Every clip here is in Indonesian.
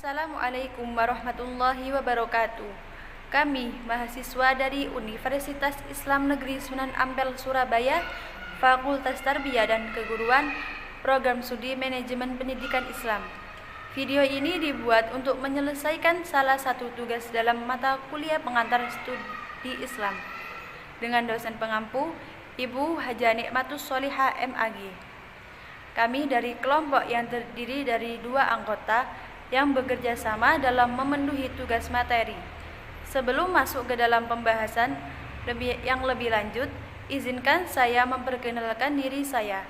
Assalamualaikum warahmatullahi wabarakatuh. Kami, mahasiswa dari Universitas Islam Negeri Sunan Ampel, Surabaya, Fakultas Tarbiyah dan Keguruan, Program Studi Manajemen Pendidikan Islam. Video ini dibuat untuk menyelesaikan salah satu tugas dalam mata kuliah pengantar studi Islam dengan dosen pengampu, Ibu Haja Nikmatus Solihah MAG. Kami dari kelompok yang terdiri dari 2 anggota yang bekerja sama dalam memenuhi tugas materi. Sebelum masuk ke dalam pembahasan yang lebih lanjut, izinkan saya memperkenalkan diri saya.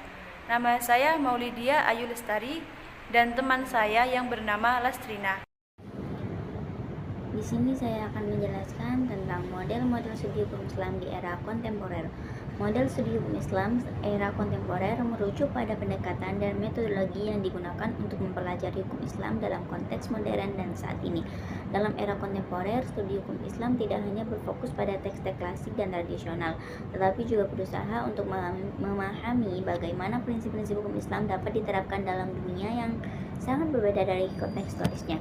Nama saya Maulidia Ayu Lestari dan teman saya yang bernama Lastrina. Di sini saya akan menjelaskan tentang model-model studi hukum Islam di era kontemporer. Model studi hukum Islam era kontemporer merujuk pada pendekatan dan metodologi yang digunakan untuk mempelajari hukum Islam dalam konteks modern dan saat ini. Dalam era kontemporer, studi hukum Islam tidak hanya berfokus pada teks-teks klasik dan tradisional, tetapi juga berusaha untuk memahami bagaimana prinsip-prinsip hukum Islam dapat diterapkan dalam dunia yang sangat berbeda dari konteks historisnya.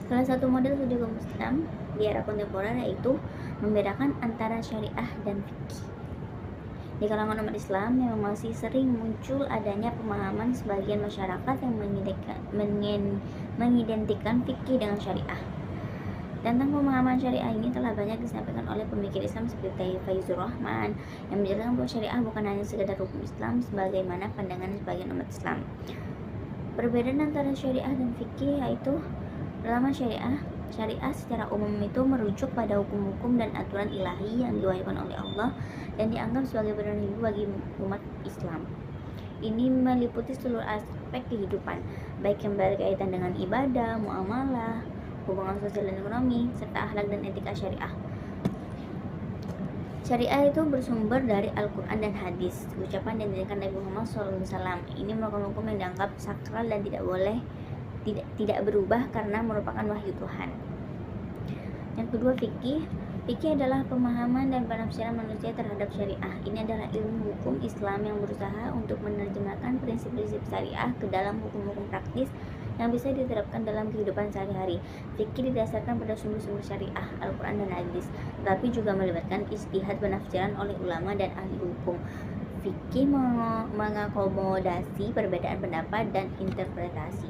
Salah satu model studi hukum Islam di era kontemporer yaitu membedakan antara syariah dan fikih. Di kalangan umat Islam memang masih sering muncul adanya pemahaman sebagian masyarakat yang mengidentikan fikih dengan syariah. Tentang pemahaman syariah ini telah banyak disampaikan oleh pemikir Islam seperti Faizur Rahman yang menjelaskan bahwa syariah bukan hanya sekedar hukum Islam sebagaimana pandangan sebagian umat Islam. Perbedaan antara syariah dan fikih yaitu pertama, syariah secara umum itu merujuk pada hukum-hukum dan aturan ilahi yang diwajibkan oleh Allah dan dianggap sebagai pedoman bagi umat Islam. Ini meliputi seluruh aspek kehidupan, baik yang berkaitan dengan ibadah, muamalah, hubungan sosial dan ekonomi, serta akhlak dan etika syariah. Syariah itu bersumber dari Al-Quran dan hadis, ucapan dan tindakan Nabi Muhammad SAW. Ini merupakan hukum yang dianggap sakral dan tidak berubah karena merupakan wahyu Tuhan. Yang kedua, fikih. Fikih adalah pemahaman dan penafsiran manusia terhadap syariah. Ini adalah ilmu hukum Islam yang berusaha untuk menerjemahkan prinsip-prinsip syariah ke dalam hukum-hukum praktis yang bisa diterapkan dalam kehidupan sehari-hari. Fikih didasarkan pada sumber-sumber syariah, Al-Quran dan hadis, tetapi juga melibatkan ijtihad penafsiran oleh ulama dan ahli hukum. Fikih mengakomodasi perbedaan pendapat dan interpretasi.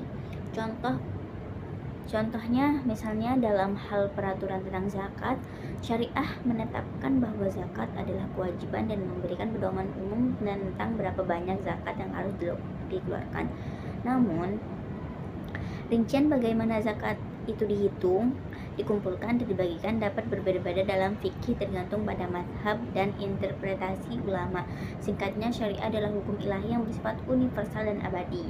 Contohnya misalnya dalam hal peraturan tentang zakat, syariah menetapkan bahwa zakat adalah kewajiban dan memberikan pedoman umum tentang berapa banyak zakat yang harus dikeluarkan. Namun, rincian bagaimana zakat itu dihitung, dikumpulkan dan dibagikan dapat berbeda-beda dalam fikih tergantung pada mazhab dan interpretasi ulama. Singkatnya, syariah adalah hukum ilahi yang bersifat universal dan abadi.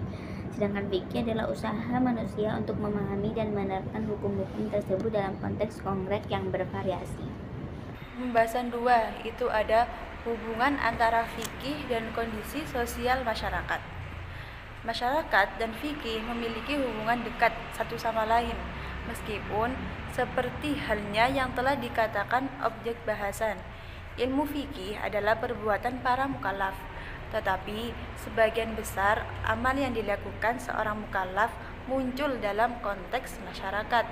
Sedangkan fikih adalah usaha manusia untuk memahami dan menerapkan hukum-hukum tersebut dalam konteks konkret yang bervariasi. Pembahasan 2 itu ada hubungan antara fikih dan kondisi sosial masyarakat. Masyarakat dan fikih memiliki hubungan dekat satu sama lain, meskipun seperti halnya yang telah dikatakan objek bahasan. Ilmu fikih adalah perbuatan para mukallaf, tetapi sebagian besar amal yang dilakukan seorang mukallaf muncul dalam konteks masyarakat,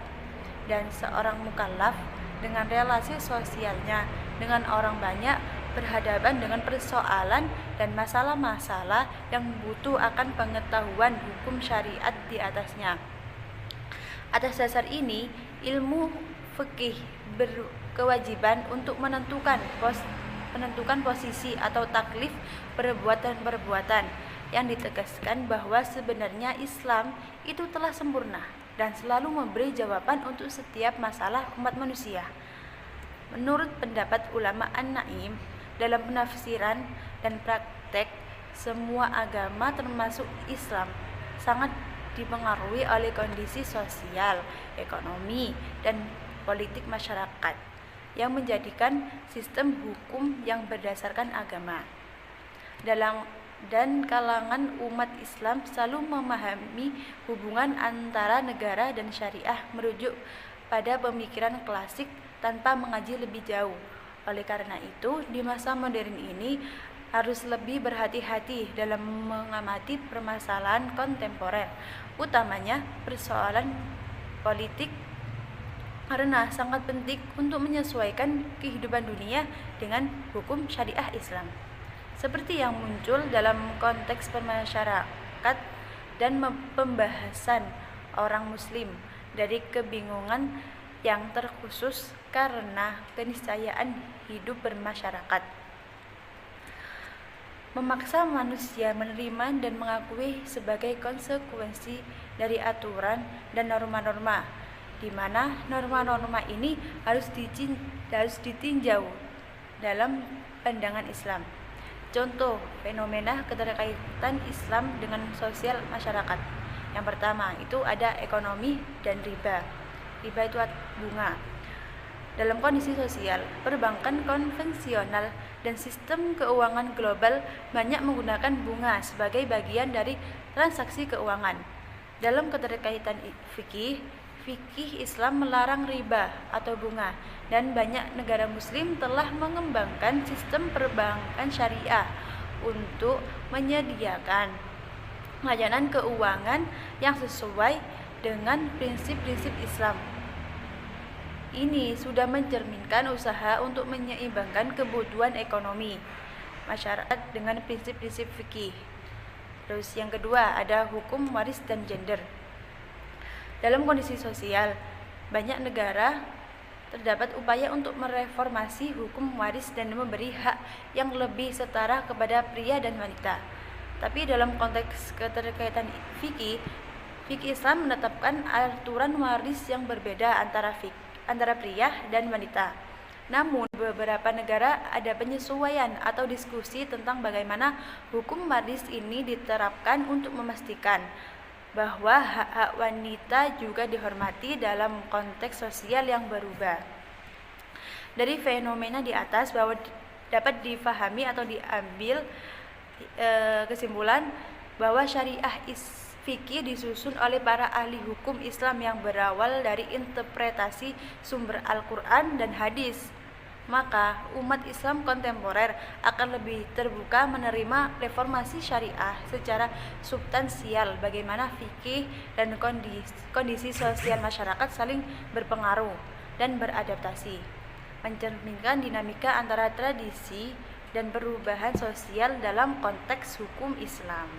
dan seorang mukallaf dengan relasi sosialnya dengan orang banyak berhadapan dengan persoalan dan masalah-masalah yang butuh akan pengetahuan hukum syariat di atasnya. Atas dasar ini, ilmu fikih berkewajiban untuk menentukan posisi atau taklif perbuatan-perbuatan yang ditegaskan bahwa sebenarnya Islam itu telah sempurna dan selalu memberi jawaban untuk setiap masalah umat manusia. Menurut pendapat ulama An-Naim, dalam penafsiran dan praktek, semua agama termasuk Islam sangat dipengaruhi oleh kondisi sosial, ekonomi, dan politik masyarakat yang menjadikan sistem hukum yang berdasarkan agama. Dan kalangan umat Islam selalu memahami hubungan antara negara dan syariah merujuk pada pemikiran klasik tanpa mengaji lebih jauh. Oleh karena itu, di masa modern ini, harus lebih berhati-hati dalam mengamati permasalahan kontemporer, utamanya persoalan politik, karena sangat penting untuk menyesuaikan kehidupan dunia dengan hukum syariah Islam. Seperti yang muncul dalam konteks permasyarakat dan pembahasan orang muslim dari kebingungan yang terkhusus karena keniscayaan hidup bermasyarakat. Memaksa manusia menerima dan mengakui sebagai konsekuensi dari aturan dan norma-norma, di mana norma-norma ini harus ditinjau dalam pandangan Islam. Contoh fenomena keterkaitan Islam dengan sosial masyarakat. Yang pertama itu ada ekonomi dan riba. Riba itu bunga. Dalam kondisi sosial, perbankan konvensional dan sistem keuangan global banyak menggunakan bunga sebagai bagian dari transaksi keuangan. Dalam keterkaitan fikih Islam melarang riba atau bunga, dan banyak negara muslim telah mengembangkan sistem perbankan syariah untuk menyediakan layanan keuangan yang sesuai dengan prinsip-prinsip Islam. Ini sudah mencerminkan usaha untuk menyeimbangkan kebutuhan ekonomi masyarakat dengan prinsip-prinsip fikih. Terus yang kedua ada hukum waris dan gender. Dalam kondisi sosial, banyak negara terdapat upaya untuk mereformasi hukum waris dan memberi hak yang lebih setara kepada pria dan wanita. Tapi dalam konteks keterkaitan fikih Islam menetapkan aturan waris yang berbeda antara pria dan wanita. Namun, beberapa negara ada penyesuaian atau diskusi tentang bagaimana hukum waris ini diterapkan untuk memastikan bahwa hak-hak wanita juga dihormati dalam konteks sosial yang berubah. Dari fenomena di atas bahwa dapat difahami atau diambil kesimpulan bahwa syariah fikih disusun oleh para ahli hukum Islam yang berawal dari interpretasi sumber Al-Quran dan hadis. Maka umat Islam kontemporer akan lebih terbuka menerima reformasi syariah secara substansial, bagaimana fikih dan kondisi sosial masyarakat saling berpengaruh dan beradaptasi, mencerminkan dinamika antara tradisi dan perubahan sosial dalam konteks hukum Islam.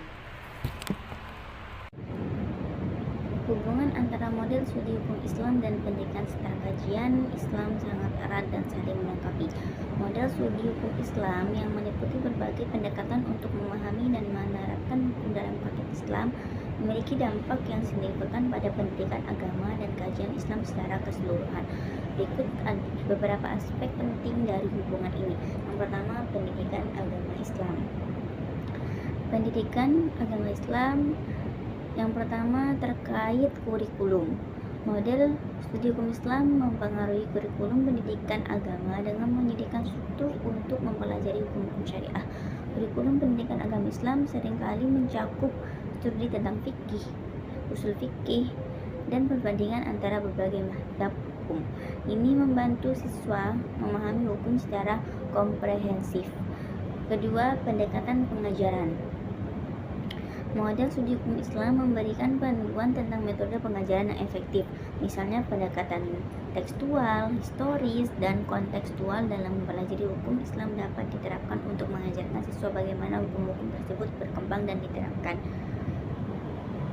Hubungan antara model studi hukum Islam dan pendidikan secara kajian Islam sangat erat dan saling melengkapi. Model studi hukum Islam yang meliputi berbagai pendekatan untuk memahami dan menerapkan hukum dalam konteks Islam memiliki dampak yang signifikan pada pendidikan agama dan kajian Islam secara keseluruhan. Berikut beberapa aspek penting dari hubungan ini. Yang pertama, pendidikan agama Islam. Pendidikan agama Islam yang pertama terkait kurikulum. Model studi hukum Islam mempengaruhi kurikulum pendidikan agama dengan menyediakan struktur untuk mempelajari hukum-hukum syariah. Kurikulum pendidikan agama Islam seringkali mencakup studi tentang fikih, usul fikih, dan perbandingan antara berbagai mazhab hukum. Ini membantu siswa memahami hukum secara komprehensif. Kedua, pendekatan pengajaran. Model studi hukum Islam memberikan panduan tentang metode pengajaran yang efektif, misalnya pendekatan tekstual, historis, dan kontekstual dalam mempelajari hukum Islam dapat diterapkan untuk mengajarkan siswa bagaimana hukum-hukum tersebut berkembang dan diterapkan.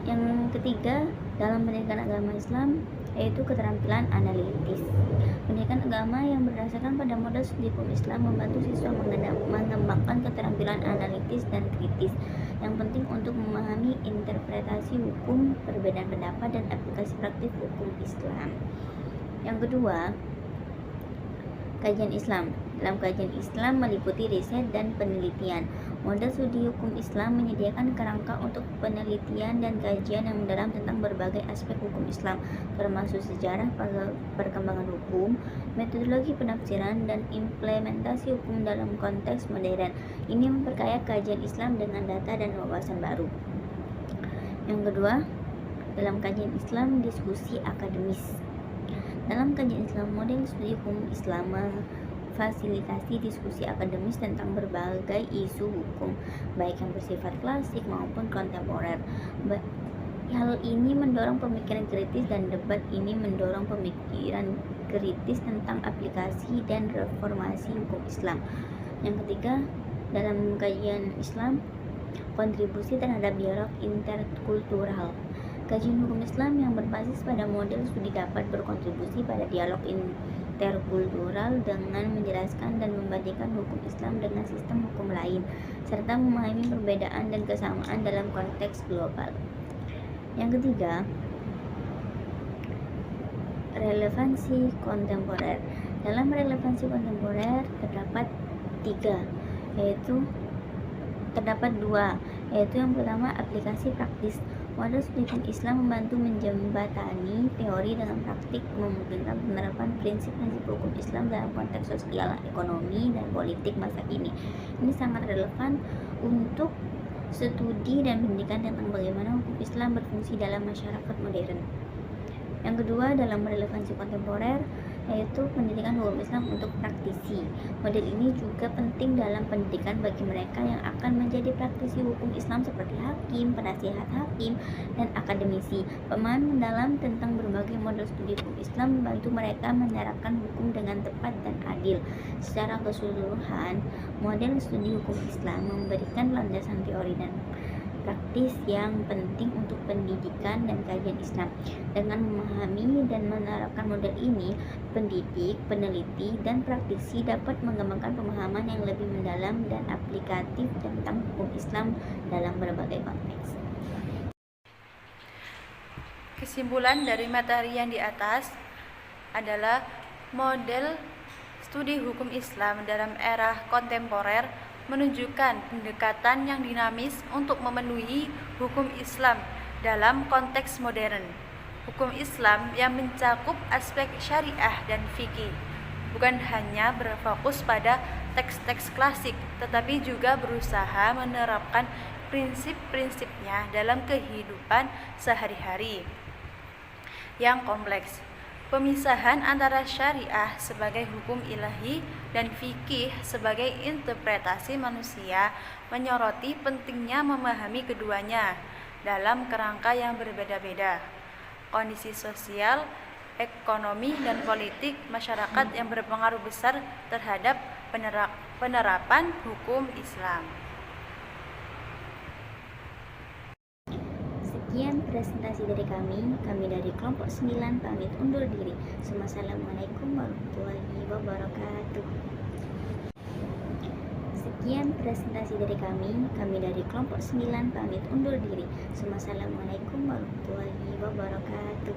Yang ketiga, dalam pendidikan agama Islam yaitu keterampilan analitis. Pendidikan agama yang berdasarkan pada model studi hukum Islam membantu siswa mengembangkan keterampilan analitis dan kritis yang penting untuk memahami interpretasi hukum, perbedaan pendapat, dan aplikasi praktik hukum Islam. Yang kedua, kajian Islam. Dalam kajian Islam meliputi riset dan penelitian. Model studi hukum Islam menyediakan kerangka untuk penelitian dan kajian yang mendalam tentang berbagai aspek hukum Islam, termasuk sejarah perkembangan hukum, metodologi penafsiran, dan implementasi hukum dalam konteks modern. Ini memperkaya kajian Islam dengan data dan wawasan baru. Yang kedua, dalam kajian Islam, diskusi akademis. Dalam kajian Islam, model studi hukum Islam memfasilitasi diskusi akademis tentang berbagai isu hukum, baik yang bersifat klasik maupun kontemporer. Hal ini mendorong pemikiran kritis, dan debat ini mendorong pemikiran kritis tentang aplikasi dan reformasi hukum Islam. Yang ketiga, dalam kajian Islam, kontribusi terhadap dialog interkultural. Kajian hukum Islam yang berbasis pada model studi dapat berkontribusi pada dialog interkultural dengan menjelaskan dan membandingkan hukum Islam dengan sistem hukum lain, serta memahami perbedaan dan kesamaan dalam konteks global. Yang ketiga, relevansi kontemporer. Dalam relevansi kontemporer terdapat dua, yaitu yang pertama, aplikasi praktis. Model studi Islam membantu menjembatani teori dengan praktik, memungkinkan penerapan prinsip-prinsip hukum Islam dalam konteks sosial, ekonomi, dan politik masa kini. Ini sangat relevan untuk studi dan pendidikan tentang bagaimana hukum Islam berfungsi dalam masyarakat modern. Yang kedua, dalam relevansi kontemporer, yaitu pendidikan hukum Islam untuk praktisi. Model ini juga penting dalam pendidikan bagi mereka yang akan menjadi praktisi hukum Islam seperti hakim, penasihat hakim, dan akademisi. Pemahaman mendalam tentang berbagai model studi hukum Islam membantu mereka menerapkan hukum dengan tepat dan adil. Secara keseluruhan, model studi hukum Islam memberikan landasan teori dan praktis yang penting untuk pendidikan dan kajian Islam. Dengan memahami dan menerapkan model ini, pendidik, peneliti, dan praktisi dapat mengembangkan pemahaman yang lebih mendalam dan aplikatif tentang hukum Islam dalam berbagai konteks. Kesimpulan dari materi yang di atas adalah model studi hukum Islam dalam era kontemporer menunjukkan pendekatan yang dinamis untuk memenuhi hukum Islam dalam konteks modern. Hukum Islam yang mencakup aspek syariah dan fikih, bukan hanya berfokus pada teks-teks klasik, tetapi juga berusaha menerapkan prinsip-prinsipnya dalam kehidupan sehari-hari yang kompleks. Pemisahan antara syariah sebagai hukum ilahi dan fikih sebagai interpretasi manusia menyoroti pentingnya memahami keduanya dalam kerangka yang berbeda-beda. Kondisi sosial, ekonomi, dan politik masyarakat yang berpengaruh besar terhadap penerapan hukum Islam. Sekian presentasi dari kami dari kelompok 9 pamit undur diri. Wassalamualaikum warahmatullahi wabarakatuh. Sekian presentasi dari kami dari kelompok 9 pamit undur diri. Wassalamualaikum warahmatullahi wabarakatuh.